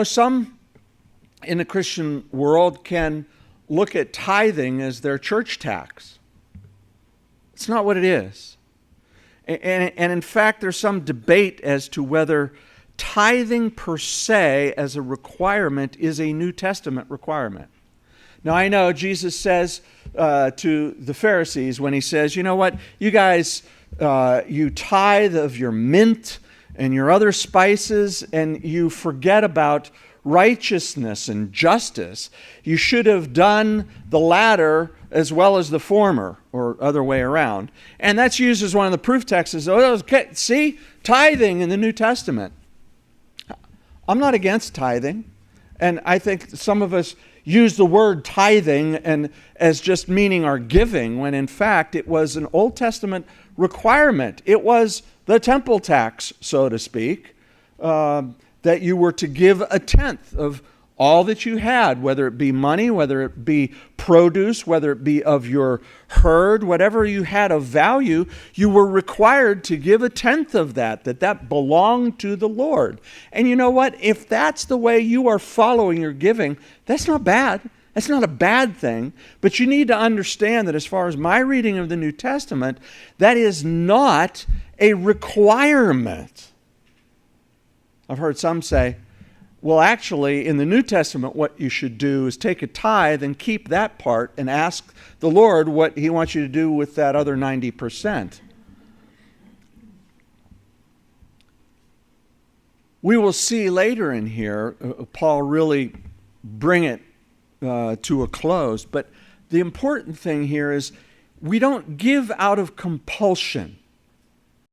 Some in the Christian world can look at tithing as their church tax. It's not what it is. And in fact, there's some debate as to whether tithing per se as a requirement is a New Testament requirement. Now, I know Jesus says to the Pharisees when he says, you know what, you guys, you tithe of your mint and your other spices, and you forget about righteousness and justice. You should have done the latter as well as the former, or other way around. And that's used as one of the proof texts. Okay, see, tithing in the New Testament. I'm not against tithing, and I think some of us use the word tithing and as just meaning our giving, when in fact it was an Old Testament requirement. It was the temple tax, so to speak, that you were to give a tenth of all that you had, whether it be money, whether it be produce, whether it be of your herd, whatever you had of value, you were required to give a tenth of that belonged to the Lord. And you know what? If that's the way you are following your giving, that's not bad. That's not a bad thing. But you need to understand that as far as my reading of the New Testament, that is not a requirement. I've heard some say, well, actually, in the New Testament, what you should do is take a tithe and keep that part and ask the Lord what he wants you to do with that other 90%. We will see later in here, Paul really bring it to a close. But the important thing here is we don't give out of compulsion.